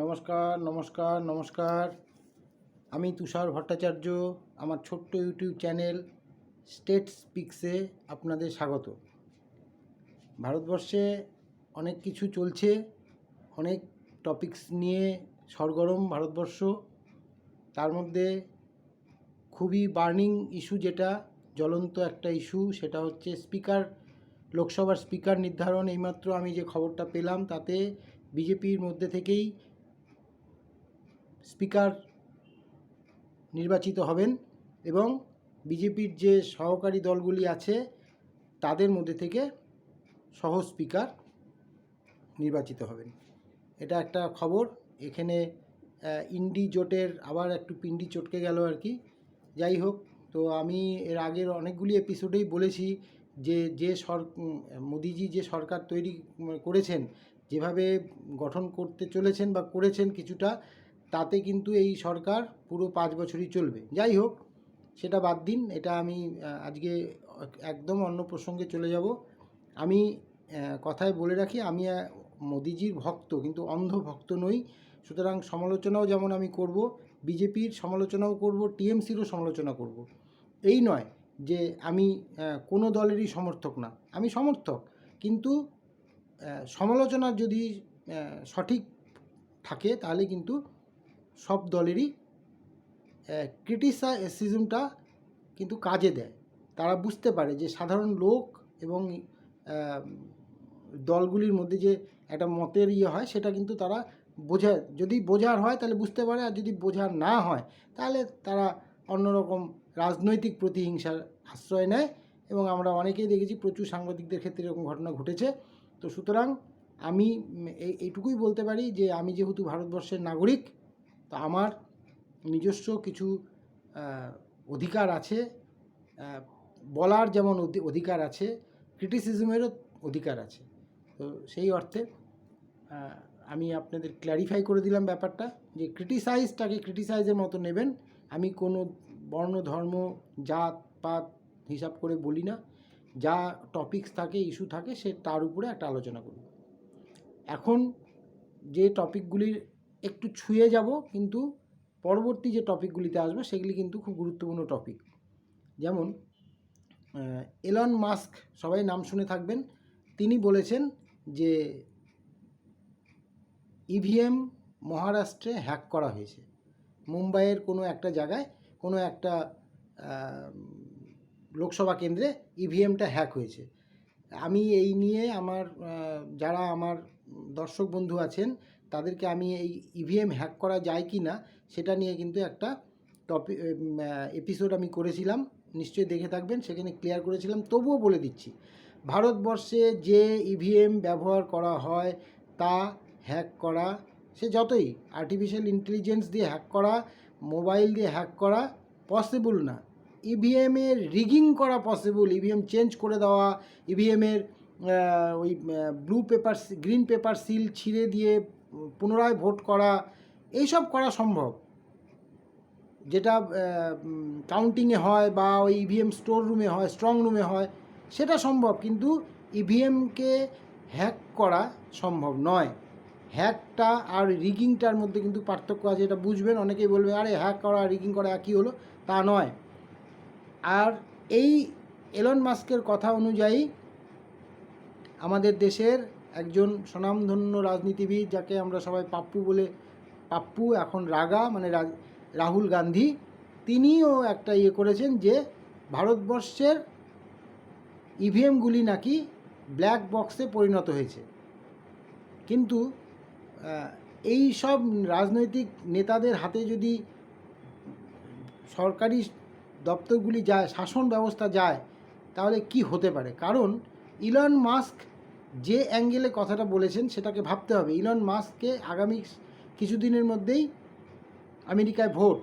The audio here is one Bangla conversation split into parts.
নমস্কার নমস্কার নমস্কার। আমি তুষার ভট্টাচার্য। আমার ছোট্ট ইউটিউব চ্যানেল স্টেট স্পিক্সে আপনাদের স্বাগত। ভারতবর্ষে অনেক কিছু চলছে, অনেক টপিকস নিয়ে সরগরম ভারতবর্ষ। তার মধ্যে খুবই বার্নিং ইস্যু, যেটা জ্বলন্ত একটা ইস্যু, সেটা হচ্ছে স্পিকার, লোকসভার স্পিকার নির্ধারণ। এইমাত্র আমি যে খবরটা পেলাম তাতে বিজেপির মধ্যে থেকেই স্পিকার নির্বাচিত হবেন এবং বিজেপির যে সহকারী দলগুলি আছে তাদের মধ্যে থেকে সহ স্পিকার নির্বাচিত হবেন। এটা একটা খবর। এখানে ইন্ডি জোটের আবার একটু পিন্ডি চটকে গেল আর কি। যাই হোক, তো আমি এর আগের অনেকগুলি এপিসোডেই বলেছি যে মোদিজি যে সরকার তৈরি করেছেন, যেভাবে গঠন করতে চলেছেন বা করেছেন কিছুটা, তাতে কিন্তু এই সরকার পুরো 5 বছরই চলবে। যাই হোক, সেটা বাদ দিন। এটা আমি আজকে একদম অন্য প্রসঙ্গে চলে যাব। আমি কথায় বলে রাখি, আমি মোদিজির ভক্ত, কিন্তু অন্ধ ভক্ত নই। সুতরাং সমালোচনাও যেমন আমি করব, বিজেপির সমালোচনাও করব, টিএমসিরও সমালোচনা করব। এই নয় যে আমি কোনো দলেরই সমর্থক না, আমি সমর্থক, কিন্তু সমালোচনা যদি সঠিক থাকে তাহলে কিন্তু সব দলেরই ক্রিটিসাইজমটা কিন্তু কাজে দেয়। তারা বুঝতে পারে যে সাধারণ লোক এবং দলগুলির মধ্যে যে একটা মতের হয়, সেটা কিন্তু তারা বোঝায়। যদি বোঝার হয় তাহলে বুঝতে পারে, আর যদি বোঝার না হয় তাহলে তারা অন্যরকম রাজনৈতিক প্রতিহিংসার আশ্রয় নেয়। এবং আমরা অনেকেই দেখেছি, প্রচুর সাংবাদিকদের ক্ষেত্রে এরকম ঘটনা ঘটেছে। তো সুতরাং আমি এইটুকুই বলতে পারি যে আমি যেহেতু ভারতবর্ষের নাগরিক, তো আমার নিজস্ব কিছু অধিকার আছে, বলার যেমন অধিকার আছে, ক্রিটিসিজমেরও অধিকার আছে। তো সেই অর্থে আমি আপনাদের ক্ল্যারিফাই করে দিলাম ব্যাপারটা, যে ক্রিটিসাইজটাকে ক্রিটিসাইজের মতো নেবেন। আমি কোনো বর্ণ, ধর্ম, জাত পাত হিসাব করে বলি না। যা টপিকস থাকে, ইস্যু থাকে, সে তার উপরে একটা আলোচনা করি। এখন যে টপিকগুলির একটু ছুঁয়ে যাব, কিন্তু পরবর্তী যে টপিকগুলিতে আসবে সেগুলি কিন্তু খুব গুরুত্বপূর্ণ টপিক। যেমন এলন মাস্ক, সবাই নাম শুনে থাকবেন। তিনি বলেছেন যে ইভিএম মহারাষ্ট্রে হ্যাক করা হয়েছে। মুম্বাইয়ের কোনো একটা জায়গায়, কোনো একটা লোকসভা কেন্দ্রে ইভিএমটা হ্যাক হয়েছে। আমি এই নিয়ে যারা আমার দর্শক বন্ধু আছেন তাদেরকে আমি এই ইভিএম হ্যাক করা যায় কি না সেটা নিয়ে কিন্তু একটা এপিসোড আমি করেছিলাম, নিশ্চয়ই দেখে থাকবেন। সেখানে ক্লিয়ার করেছিলাম। তবুও বলে দিচ্ছি, ভারতবর্ষে যে ইভিএম ব্যবহার করা হয় তা হ্যাক করা, সে যতই আর্টিফিশিয়াল ইন্টেলিজেন্স দিয়ে হ্যাক করা, মোবাইল দিয়ে হ্যাক করা পসিবল না। ইভিএমের রিগিং করা পসিবল, ইভিএম চেঞ্জ করে দেওয়া, ইভিএমের ওই গ্রিন পেপার সিল ছিঁড়ে দিয়ে পুনরায় ভোট করা, এইসব করা সম্ভব। যেটা কাউন্টিংয়ে হয় বা ওই ইভিএম স্টোর রুমে হয়, স্ট্রং রুমে হয়, সেটা সম্ভব। কিন্তু ইভিএমকে হ্যাক করা সম্ভব নয়। হ্যাকটা আর রিগিংটার মধ্যে কিন্তু পার্থক্য আছে, এটা বুঝবেন। অনেকেই বলবে আরে হ্যাক করা রিগিং করা একই হলো, তা নয়। আর এই এলন মাস্কের কথা অনুযায়ী আমাদের দেশের একজন স্বনামধন্য রাজনীতিবিদ, যাকে আমরা সবাই পাপ্পু বলে, পাপ্পু এখন রাগা মানে রাহুল গান্ধী, তিনিও একটা করেছেন যে ভারতবর্ষের ইভিএমগুলি নাকি ব্ল্যাক বক্সে পরিণত হয়েছে। কিন্তু এই সব রাজনৈতিক নেতাদের হাতে যদি সরকারি দপ্তরগুলি যায়, শাসন ব্যবস্থা যায়, তাহলে কি হতে পারে? কারণ ইলন মাস্ক যে অ্যাঙ্গেলে কথাটা বলেছেন সেটাকে ভাবতে হবে। ইলন মাস্ককে আগামী কিছুদিনের মধ্যেই আমেরিকায় ভোট।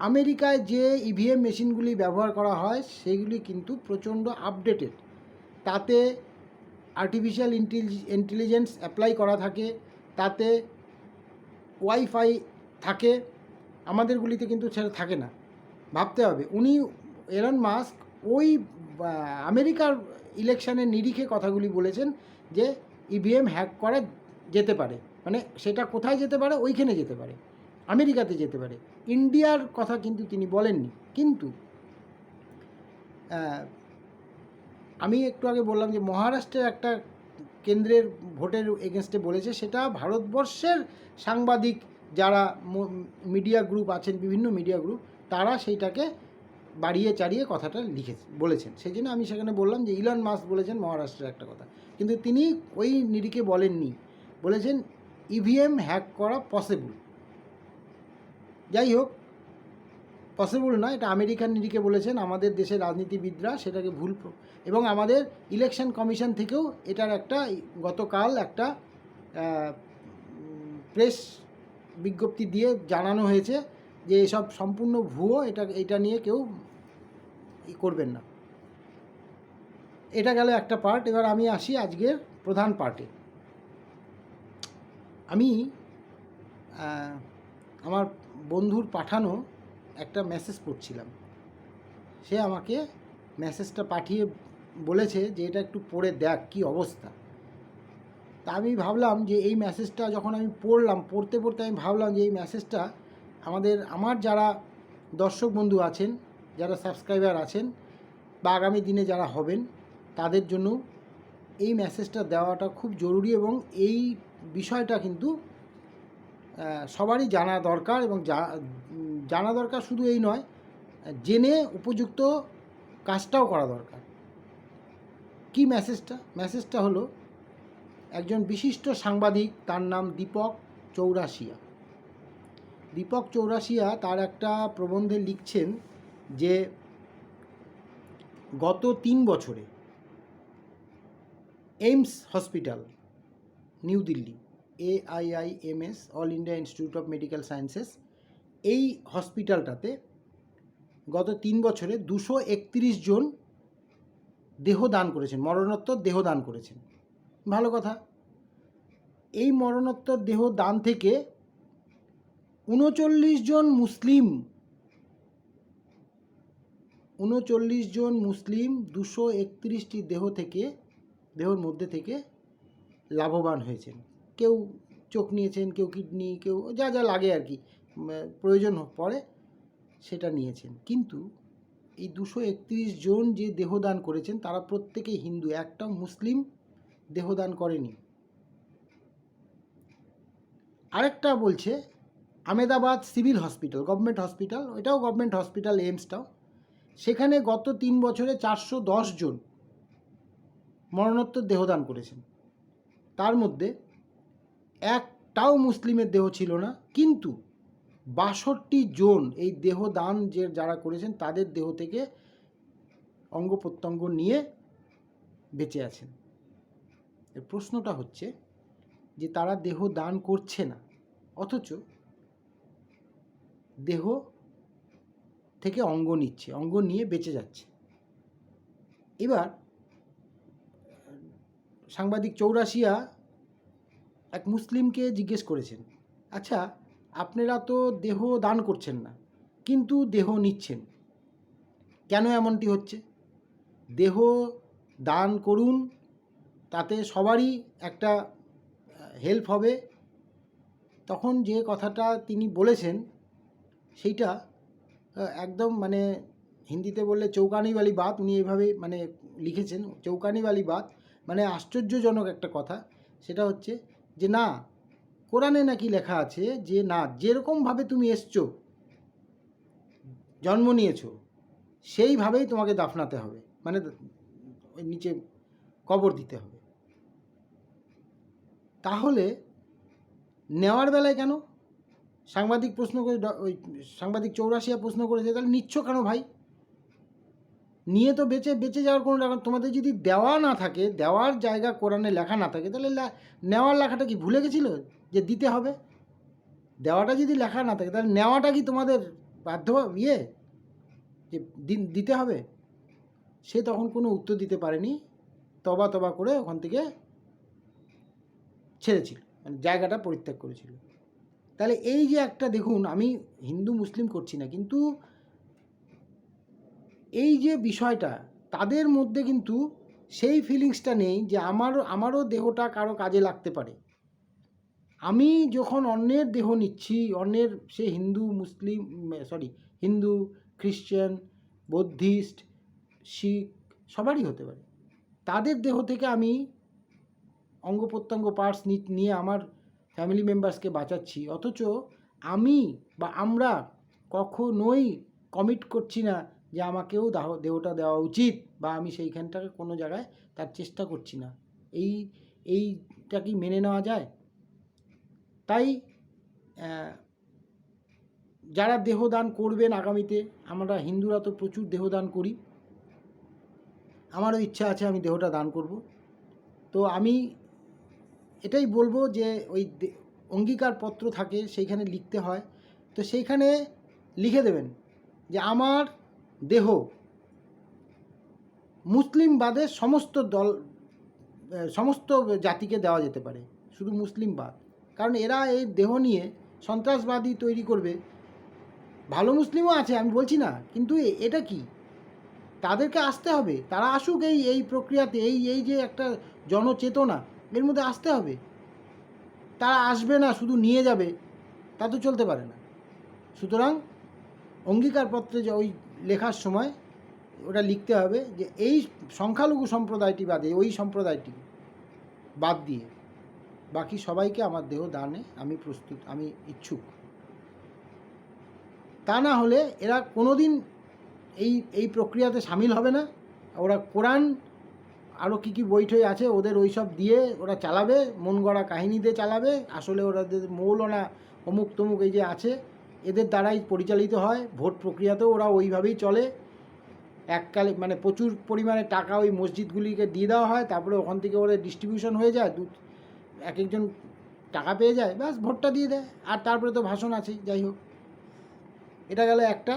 আমেরিকায় যে ইভিএম মেশিনগুলি ব্যবহার করা হয় সেগুলি কিন্তু প্রচণ্ড আপডেটেড। তাতে আর্টিফিশিয়াল ইন্টেলিজেন্স অ্যাপ্লাই করা থাকে, তাতে ওয়াইফাই থাকে। আমাদেরগুলিতে কিন্তু সেটা থাকে না। ভাবতে হবে। এলন মাস্ক ওই আমেরিকার ইলেকশনের নিরিখে কথাগুলি বলেছেন যে ইভিএম হ্যাক করা যেতে পারে। মানে সেটা কোথায় যেতে পারে, ওইখানে যেতে পারে, আমেরিকাতে যেতে পারে। ইন্ডিয়ার কথা কিন্তু তিনি বলেননি। কিন্তু আমি একটু আগে বললাম যে মহারাষ্ট্রের একটা কেন্দ্রের ভোটের এগেনস্টে বলেছে, সেটা ভারতবর্ষের সাংবাদিক যারা মিডিয়া গ্রুপ আছেন, বিভিন্ন মিডিয়া গ্রুপ, তারা সেইটাকে বাড়িয়ে চাড়িয়ে কথাটা বলেছেন। সেই জন্য আমি সেখানে বললাম যে ইলন মাস্ক বলেছেন মহারাষ্ট্রের একটা কথা, কিন্তু তিনি ওই নিরিখে বলেননি, বলেছেন ইভিএম হ্যাক করা পসিবল। যাই হোক, পসিবল না, এটা আমেরিকান নিরিখে বলেছেন। আমাদের দেশের রাজনীতিবিদরা সেটাকে ভুল, এবং আমাদের ইলেকশন কমিশন থেকেও এটার একটা গতকাল একটা প্রেস বিজ্ঞপ্তি দিয়ে জানানো হয়েছে যে এসব সম্পূর্ণ ভুয়ো, এটা নিয়ে কেউ করবেন না। এটা গেল একটা পার্ট। এবার আমি আসি আজকের প্রধান পার্টে। আমি আমার বন্ধুর পাঠানো একটা মেসেজ পড়ছিলাম। সে আমাকে মেসেজটা পাঠিয়ে বলেছে যে এটা একটু পড়ে দেখ কী অবস্থা। তা আমি ভাবলাম যে এই মেসেজটা যখন আমি পড়তে আমি ভাবলাম যে এই মেসেজটা আমার যারা দর্শক বন্ধু আছেন, যারা সাবস্ক্রাইবার আছেন, বা আগামী দিনে যারা হবেন, তাদের জন্য এই মেসেজটা দেওয়াটা খুব জরুরি। এবং এই বিষয়টা কিন্তু সবারই জানা দরকার, এবং জানা দরকার শুধু এই নয়, জেনে উপযুক্ত কাজটাও করা দরকার। কি মেসেজটা হলো, একজন বিশিষ্ট সাংবাদিক, তার নাম দীপক চৌরাশিয়া, তার একটা প্রবন্ধে লিখছেন যে গত 3 বছরে AIIMS hospital, new Delhi, AIIMS, all India institute of medical sciences, এই হসপিটালটাতে গত 3 বছরে 231 জন দেহদান করেছেন, মরণোত্তর দেহদান করেছেন। ভালো কথা। এই মরণোত্তর দেহদান থেকে 39 জন মুসলিম 231টি দেহর মধ্যে থেকে লাভবান হয়েছেন। কেউ চোখ নিয়েছেন, কেউ কিডনি, কেউ যা যা লাগে আর কি, প্রয়োজন পড়ে সেটা নিয়েছেন। কিন্তু এই 231 জন যে দেহদান করেছেন তারা প্রত্যেকেই হিন্দু, একটাও মুসলিম দেহদান করেনি। আরেকটা বলছে Ahmedabad civil hospital, government hospital, এটাও গভর্নমেন্ট হসপিটাল, এইমসটাও, সেখানে গত 3 বছরে 410 জন মরণোত্তর দেহদান করেছেন। তার মধ্যে একটাও মুসলিমের দেহ ছিল না, কিন্তু 62 জন এই দেহদান যারা করেছেন তাদের দেহ থেকে অঙ্গ প্রত্যঙ্গ নিয়ে বেঁচে আছেন। এর প্রশ্নটা হচ্ছে যে তারা দেহ দান করছে না, অথচ দেহ থেকে অঙ্গ নিচ্ছে, অঙ্গ নিয়ে বেঁচে যাচ্ছে। এবার সাংবাদিক চৌরাশিয়া এক মুসলিমকে জিজ্ঞেস করেছেন, আচ্ছা আপনারা তো দেহ দান করছেন না, কিন্তু দেহ নিচ্ছেন, কেন এমনটি হচ্ছে? দেহ দান করুন, তাতে সবারই একটা হেল্প হবে। তখন যে কথাটা তিনি বলেছেন সেইটা একদম মানে হিন্দিতে বললে চৌকানি वाली बात, উনি এইভাবে মানে লিখেছেন, চৌকানি वाली बात, মানে আশ্চর্যজনক একটা কথা। সেটা হচ্ছে যে না, কোরআনে নাকি লেখা আছে যে না, যেরকমভাবে তুমি এসছো, জন্ম নিয়েছো, সেইভাবেই তোমাকে দাফনাতে হবে, মানে ওই নিচে কবর দিতে হবে। তাহলে নেওয়ার বেলায় কেন? সাংবাদিক চৌরাশিয়া প্রশ্ন করেছে, তাহলে নিচ্ছ কেন ভাই? নিয়ে তো বেঁচে যাওয়ার কোনো টাকা, তোমাদের যদি দেওয়া না থাকে, দেওয়ার জায়গা কোরআনে লেখা না থাকে, তাহলে নেওয়ার লেখাটা কি ভুলে গেছিল যে দিতে হবে? দেওয়াটা যদি লেখা না থাকে, তাহলে নেওয়াটা কি তোমাদের বাধ্য যে দিতে হবে? সে তখন কোনো উত্তর দিতে পারেনি, তবা করে ওখান থেকে ছেড়েছিল, মানে জায়গাটা পরিত্যাগ করেছিল। তাহলে এই যে একটা দেখুন, আমি হিন্দু মুসলিম করছি না, কিন্তু এই যে বিষয়টা, তাদের মধ্যে কিন্তু সেই ফিলিংসটা নেই যে আমারও দেহটা কারো কাজে লাগতে পারে। আমি যখন অন্যের দেহ নিচ্ছি, অন্যের সে হিন্দু, মুসলিম, হিন্দু, খ্রিশ্চান, বৌদ্ধিস্ট, শিখ, সবারই হতে পারে, তাদের দেহ থেকে আমি অঙ্গ প্রত্যঙ্গ পার্টস নিয়ে আমার ফ্যামিলি মেম্বার্সকে বাঁচাচ্ছি, অথচ আমি বা আমরা কখনোই কমিট করছি না যে আমাকেও দেহটা দেওয়া উচিত, বা আমি সেইখানটাকে কোনো জায়গায় তার চেষ্টা করছি না। এইটা কি মেনে নেওয়া যায়? তাই যারা দেহদান করবেন আগামীতে, আমরা হিন্দুরা তো প্রচুর দেহদান করি, আমারও ইচ্ছা আছে আমি দেহটা দান করব। তো আমি এটাই বলবো যে ওই অঙ্গীকারপত্র থাকে, সেইখানে লিখতে হয়, তো সেইখানে লিখে দেবেন যে আমার দেহ মুসলিম বাদে সমস্ত জাতিকে দেওয়া যেতে পারে, শুধু মুসলিম বাদ। কারণ এরা এই দেহ নিয়ে সন্ত্রাসবাদী তৈরি করবে। ভালো মুসলিমও আছে, আমি বলছি না, কিন্তু এটা কি, তাদেরকে আসতে হবে, তারা আসুক এই প্রক্রিয়াতে, এই যে একটা জনচেতনা, এর মধ্যে আসতে হবে। তারা আসবে না, শুধু নিয়ে যাবে, তা তো চলতে পারে না। সুতরাং অঙ্গীকারপত্রে যে ওই লেখার সময় ওটা লিখতে হবে যে এই সংখ্যালঘু সম্প্রদায়টি বাদে, ওই সম্প্রদায়টি বাদ দিয়ে বাকি সবাইকে আমার দেহ দানে আমি প্রস্তুত, আমি ইচ্ছুক। তা না হলে এরা কোনো দিন এই প্রক্রিয়াতে সামিল হবে না। ওরা কোরআন, আরও কী বইটই আছে ওদের, ওই সব দিয়ে ওরা চালাবে, মন গড়া কাহিনী দিয়ে চালাবে। আসলে ওরা মৌলানা অমুক তমুক এই যে আছে, এদের দ্বারাই পরিচালিত হয়। ভোট প্রক্রিয়াতেও ওরা ওইভাবেই চলে। এককালে মানে প্রচুর পরিমাণে টাকা ওই মসজিদগুলিকে দিয়ে দেওয়া হয়, তারপরে ওখান থেকে ওদের ডিস্ট্রিবিউশন হয়ে যায়, এক একজন টাকা পেয়ে যায়, ব্যাস ভোটটা দিয়ে দেয়, আর তারপরে তো ভাষণ আছে। যাই হোক, এটা গেল একটা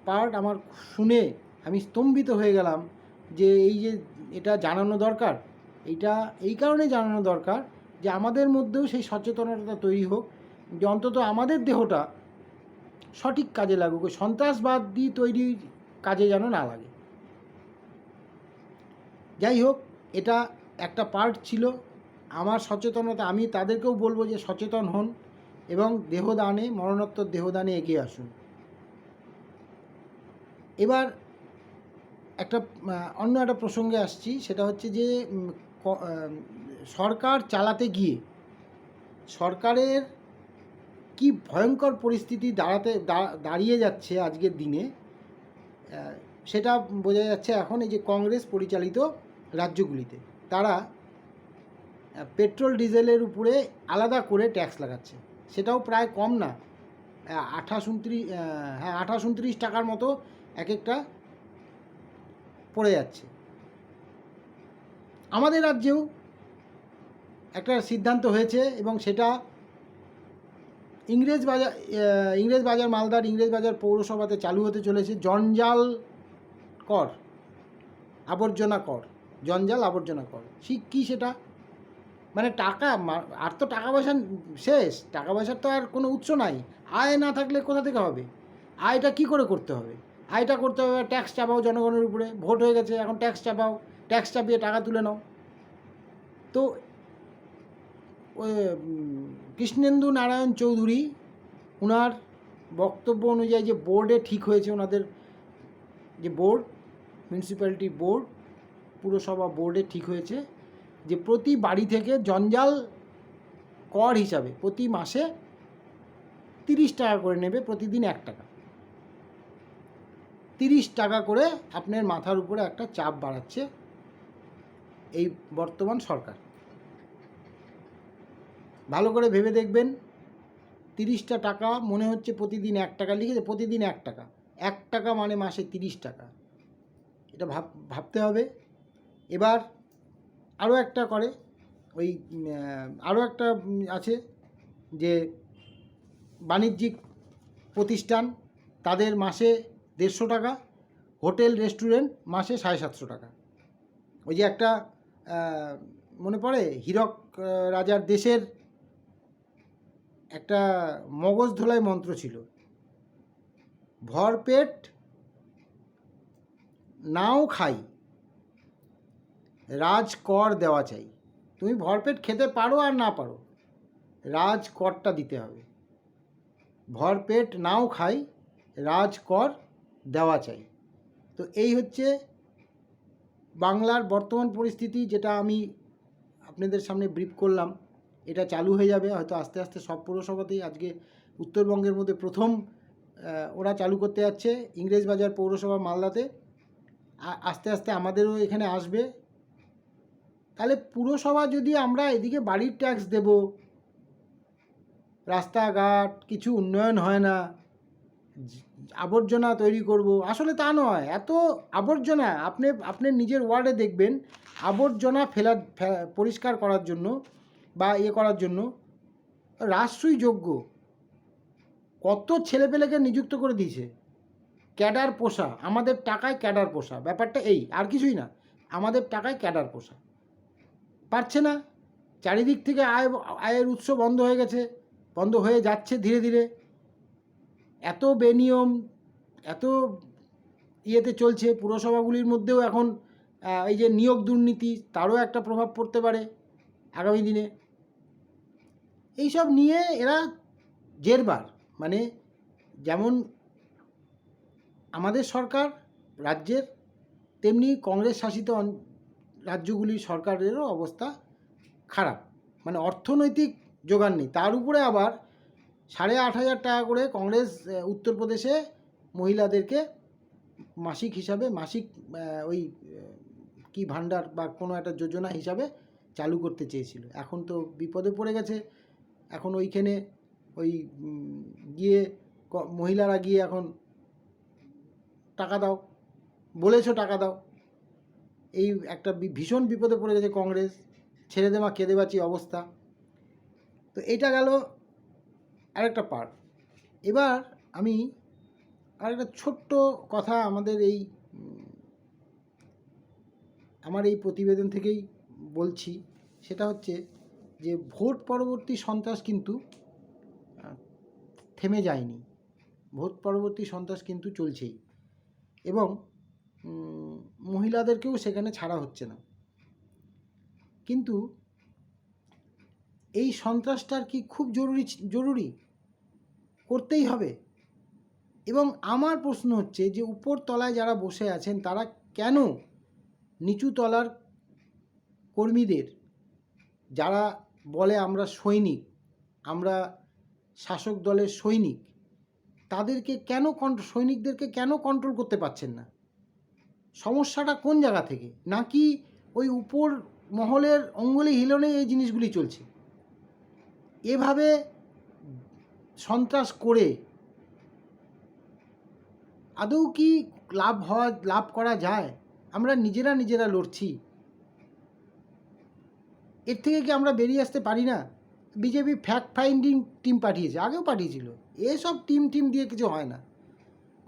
পার্ট। আমার শুনে আমি স্তম্ভিত হয়ে গেলাম যে এই যে এটা জানানো দরকার, এইটা এই কারণে জানানো দরকার যে আমাদের মধ্যেও সেই সচেতনতা তৈরি হোক, যে অন্তত আমাদের দেহটা সঠিক কাজে লাগুক, ওই সন্ত্রাসবাদী তৈরি কাজে যেন না লাগে। যাই হোক, এটা একটা পার্ট ছিল আমার সচেতনতা। আমি তাদেরকেও বলবো যে সচেতন হন এবং দেহদানে, মরণোত্তর দেহদানে এগিয়ে আসুন। এবার অন্য একটা প্রসঙ্গে আসছি, সেটা হচ্ছে যে সরকার চালাতে গিয়ে সরকারের কি ভয়ঙ্কর পরিস্থিতি দাঁড়িয়ে যাচ্ছে আজকের দিনে, সেটা বোঝা যাচ্ছে এখন এই যে কংগ্রেস পরিচালিত রাজ্যগুলিতে। তারা পেট্রোল ডিজেলের উপরে আলাদা করে ট্যাক্স লাগাচ্ছে, সেটাও প্রায় কম না, 28-29 টাকার মতো এক একটা পড়ে যাচ্ছে। আমাদের রাজ্যেও একটা সিদ্ধান্ত হয়েছে এবং সেটা ইংরেজবাজার মালদার ইংরেজবাজার পৌরসভাতে চালু হতে চলেছে। জঞ্জাল কর, আবর্জনা কর, জঞ্জাল আবর্জনা কর। কী সেটা, মানে টাকা, আর তো টাকা পয়সা শেষ, টাকা পয়সার তো আর কোনো উৎস নাই। আয় না থাকলে কোথা থেকে হবে? আয়টা কি করে করতে হবে? আয়টা করতে হবে, ট্যাক্স চাপাও জনগণের উপরে। ভোট হয়ে গেছে, এখন ট্যাক্স চাপাও, ট্যাক্স চাপিয়ে টাকা তুলে নাও। তো কৃষ্ণেন্দু নারায়ণ চৌধুরী, ওনার বক্তব্য অনুযায়ী যে বোর্ডে ঠিক হয়েছে, ওনাদের যে বোর্ড, মিউনিসিপ্যালিটি বোর্ড, পুরসভা বোর্ডে ঠিক হয়েছে যে প্রতি বাড়ি থেকে জঞ্জাল কর হিসাবে প্রতি মাসে 30 টাকা করে নেবে, প্রতিদিন 1 টাকা, 30 টাকা করে আপনার মাথার উপরে একটা চাপ বাড়াচ্ছে এই বর্তমান সরকার। ভালো করে ভেবে দেখবেন, 30টা টাকা মনে হচ্ছে প্রতিদিন 1 টাকা লিখেছে, প্রতিদিন 1 টাকা, 1 টাকা মানে মাসে 30 টাকা। এটা ভাবতে হবে। এবার আরও একটা করে, ওই আরও একটা আছে যে বাণিজ্যিক প্রতিষ্ঠান, তাদের মাসে 150 টাকা, হোটেল রেস্টুরেন্ট মাসে 750 টাকা। ওই যে একটা মনে পড়ে হীরক রাজার দেশের একটা মগজ ধোলাই মন্ত্র ছিল, ভরপেট নাও খাই, রাজ কর দেওয়া চাই। তুমি ভরপেট খেতে পারো আর না পারো, রাজকরটা দিতে হবে। ভরপেট নাও খাই, রাজকর দেওয়া চাই। তো এই হচ্ছে বাংলার বর্তমান পরিস্থিতি, যেটা আমি আপনাদের সামনে ব্রিফ করলাম। এটা চালু হয়ে যাবে হয়তো আস্তে আস্তে সব পৌরসভাতেই। আজকে উত্তরবঙ্গের মধ্যে প্রথম ওরা চালু করতে যাচ্ছে, ইংরেজবাজার পৌরসভা মালদাতে। আস্তে আস্তে আমাদেরও এখানে আসবে। তাহলে পুরসভা যদি আমরা এদিকে বাড়ির ট্যাক্স দেব, রাস্তাঘাট কিছু উন্নয়ন হয় না, আবর্জনা তৈরি করব, আসলে তা নয়। এত আবর্জনা আপনি নিজের ওয়ার্ডে দেখবেন, আবর্জনা পরিষ্কার করার জন্য বা করার জন্য রাষ্ট্রই যোগ্য কত ছেলেপেলেকে নিযুক্ত করে দিয়েছে। ক্যাডার পোষা, আমাদের টাকায় ক্যাডার পোষা, ব্যাপারটা এই, আর কিছুই না। আমাদের টাকায় ক্যাডার পোষা পারছে না। চারিদিক থেকে আয়ের উৎস বন্ধ হয়ে গেছে, বন্ধ হয়ে যাচ্ছে ধীরে ধীরে। এত বেনিয়ম, এত ইয়েতে চলছে। পুরসভাগুলির মধ্যেও এখন এই যে নিয়োগ দুর্নীতি, তারও একটা প্রভাব পড়তে পারে আগামী দিনে। এইসব নিয়ে এরা জেরবার, মানে যেমন আমাদের সরকার রাজ্যের, তেমনি কংগ্রেস শাসিত রাজ্যগুলির সরকারেরও অবস্থা খারাপ। মানে অর্থনৈতিক জোগান নেই। তার উপরে আবার 8,500 টাকা করে কংগ্রেস উত্তরপ্রদেশে মহিলাদেরকে মাসিক হিসাবে, মাসিক ওই কি ভাণ্ডার বা কোনো একটা যোজনা হিসাবে চালু করতে চেয়েছিল। এখন তো বিপদে পড়ে গেছে। এখন ওইখানে ওই গিয়ে মহিলারা গিয়ে এখন টাকা দাও বলেছো, টাকা দাও, এই একটা ভীষণ বিপদে পড়ে গেছে কংগ্রেস। ছেড়ে দেওয়া কেঁদে বাঁচি অবস্থা। তো এটা গেল আরেকটা পার্ট। এবার আমি আরেকটা ছোট্ট কথা আমার এই প্রতিবেদন থেকেই বলছি। সেটা হচ্ছে যে ভোট পরবর্তী সন্ত্রাস কিন্তু থেমে যায়নি। ভোট পরবর্তী সন্ত্রাস কিন্তু চলছেই, এবং মহিলাদেরকেও সেখানে ছাড়া হচ্ছে না। কিন্তু এই সন্ত্রাসটার কি খুব জরুরি করতেই হবে? এবং আমার প্রশ্ন হচ্ছে যে উপর তলায় যারা বসে আছেন তারা কেন নিচু তলার কর্মীদের, যারা বলে আমরা সৈনিক, আমরা শাসক দলের সৈনিক, তাদেরকে কেন সৈনিকদেরকে কেন কন্ট্রোল করতে পারছেন না? সমস্যাটা কোন জায়গা থেকে? নাকি ওই উপর মহলের অঙ্গুলি হিলনে এই জিনিসগুলি চলছে? এভাবে সন্ত্রাস করে আদৌ কি লাভ করা যায়? আমরা নিজেরা লড়ছি, এর থেকে কি আমরা বেরিয়ে আসতে পারি না? বিজেপি ফ্যাক্ট ফাইন্ডিং টিম পাঠিয়েছে, আগেও পাঠিয়েছিল। এসব টিম দিয়ে কিছু হয় না,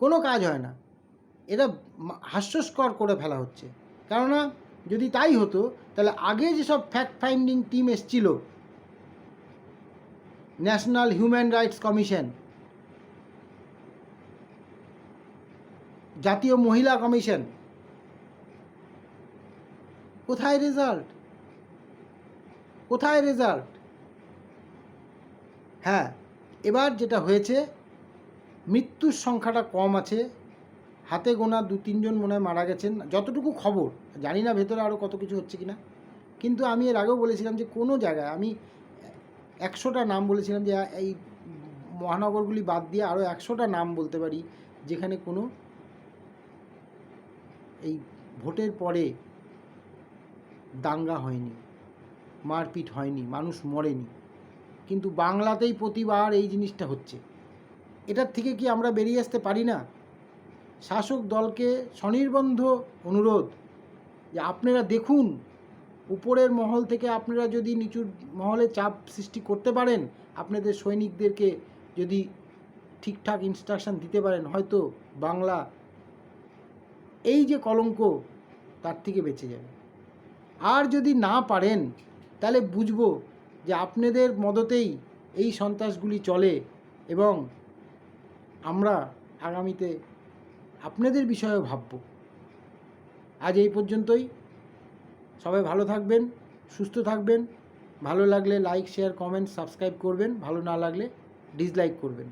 কোনো কাজ হয় না। এরা হাস্যস্কর করে ফেলা হচ্ছে। কেননা যদি তাই হতো তাহলে আগে যেসব ফ্যাক্ট ফাইন্ডিং টিম এসছিল, ন্যাশনাল হিউম্যান রাইটস কমিশন, জাতীয় মহিলা কমিশন, কোথায় রেজাল্ট? হ্যাঁ, এবার যেটা হয়েছে, মৃত্যুর সংখ্যাটা কম আছে। হাতে গোনা 2-3 জন মনে হয় মারা গেছেন, যতটুকু খবর। জানি না ভেতরে আরও কত কিছু হচ্ছে কিনা। কিন্তু আমি এর আগেও বলেছিলাম যে কোনো জায়গায়, আমি 100টা নাম বলেছিলাম, যে এই মহানগরগুলি বাদ দিয়ে আরও 100টা নাম বলতে পারি যেখানে কোনো এই ভোটের পরে দাঙ্গা হয়নি, মারপিট হয়নি, মানুষ মরেনি। কিন্তু বাংলাতেই প্রতিবার এই জিনিসটা হচ্ছে। এটার থেকে কি আমরা বেরিয়ে আসতে পারি না? শাসক দলকে স্বনির্বন্ধ অনুরোধ যে আপনারা দেখুন, উপরের মহল থেকে আপনারা যদি নিচুর মহলে চাপ সৃষ্টি করতে পারেন, আপনাদের সৈনিকদেরকে যদি ঠিকঠাক ইনস্ট্রাকশন দিতে পারেন, হয়তো বাংলা এই যে কলঙ্ক তার থেকে বেঁচে যাবে। আর যদি না পারেন তাহলে বুঝবো যে আপনাদের মদতেই এই সন্ত্রাসগুলি চলে, এবং আমরা আগামীতে আপনাদের বিষয়েও ভাবব। আজ এই পর্যন্তই। সবাই ভালো থাকবেন, সুস্থ থাকবেন। ভালো লাগলে লাইক শেয়ার কমেন্ট সাবস্ক্রাইব করবেন, ভালো না লাগলে ডিসলাইক করবেন।